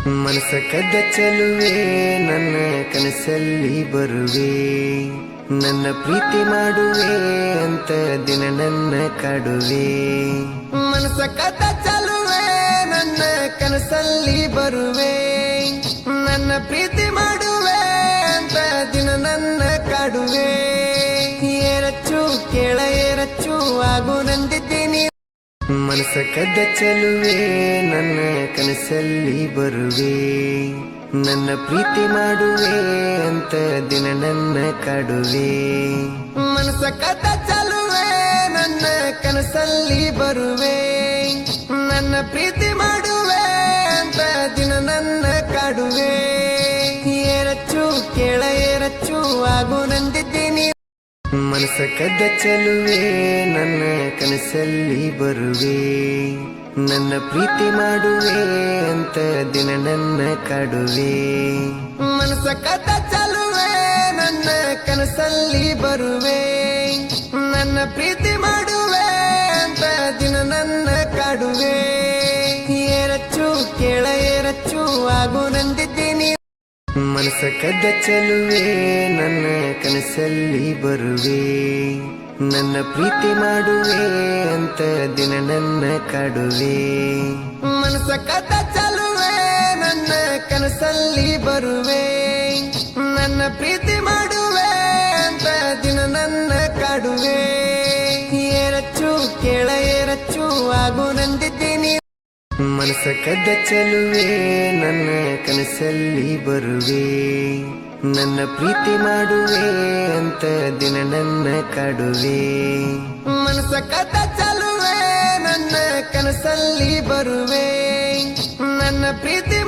ಮನಸ ಕದ್ದ ಚೆಲುವೆ ನನ್ನ ಕನಸಲ್ಲಿ ಬರುವೆ, ನನ್ನ ಪ್ರೀತಿ ಮಾಡುವೆ ಅಂತ ದಿನ ನನ್ನ ಕಾಡುವೆ. ಮನಸ ಕದ್ದ ಚೆಲುವೆ ನನ್ನ ಕನಸಲ್ಲಿ ಬರುವೆ, ನನ್ನ ಪ್ರೀತಿ ಮಾಡುವೆ ಅಂತ ದಿನ ನನ್ನ ಕಾಡುವೆ. ಏರಚ್ಚು ಕೇಳ ಏರಚ್ಚು ಆಗು ನಂದಿದ್ದೀನಿ. ಮನಸ ಕದ್ದ ಚೆಲುವೆ ನನ್ನ ಕನಸಲ್ಲಿ ಬರುವೆ, ನನ್ನ ಪ್ರೀತಿ ಮಾಡುವೆ ಅಂತ ದಿನ ನನ್ನ ಕಾಡುವೆ. ಮನಸ ಕದ್ದ ಚೆಲುವೆ ನನ್ನ ಕನಸಲ್ಲಿ ಬರುವೆ, ನನ್ನ ಪ್ರೀತಿ ಮಾಡುವೆ ಅಂತ ದಿನ ನನ್ನ ಕಾಡುವೆ. ಏರಚ್ಚು ಕೇಳ ಏರಚ್ಚು ಆಗು ನಂದಿದ್ದೀನಿ. ಮನಸ ಕದ್ದ ಚೆಲುವೆ ನನ್ನ ಕನಸಲ್ಲಿ ಬರುವೆ, ನನ್ನ ಪ್ರೀತಿ ಮಾಡುವೆ ಅಂತ ದಿನ ನನ್ನ ಕಾಡುವೆ. ಮನಸ ಕದ್ದ ಚೆಲುವೆ ನನ್ನ ಕನಸಲ್ಲಿ ಬರುವೆ, ನನ್ನ ಪ್ರೀತಿ ಮಾಡುವೆ ಅಂತ ದಿನ ನನ್ನ ಕಾಡುವೆ. ಏರಚ್ಚು ಕೇಳ ಏರಚ್ಚು ಆಗು ನಂದಿದ್ದೀನಿ. ಮನಸ ಕದ್ದ ಚೆಲುವೆ ನನ್ನ ಕನಸಲ್ಲಿ ಬರುವೆ, ನನ್ನ ಪ್ರೀತಿ ಮಾಡುವೆ ಅಂತ ದಿನ ನನ್ನ ಕಾಡುವೆ. ಮನಸ ಕದ್ದ ಚೆಲುವೆ ನನ್ನ ಕನಸಲ್ಲಿ ಬರುವೆ, ನನ್ನ ಪ್ರೀತಿ ಮಾಡುವೆ ಅಂತ ದಿನ ನನ್ನ ಕಾಡುವೆ. ಏರಚ್ಚು ಕೇಳ ಏರಚ್ಚು ಆಗು ನಂದಿದ್ದೀನಿ. ಮನಸ ಕದ್ದ ಚೆಲುವೆ ನನ್ನ ಕನಸಲ್ಲಿ ಬರುವೆ, ನನ್ನ ಪ್ರೀತಿ ಮಾಡುವೆ ಅಂತ ದಿನ ನನ್ನ ಕಾಡುವೆ. ಮನಸ ಕದ್ದ ಚೆಲುವೆ ನನ್ನ ಕನಸಲ್ಲಿ ಬರುವೆ, ನನ್ನ ಪ್ರೀತಿ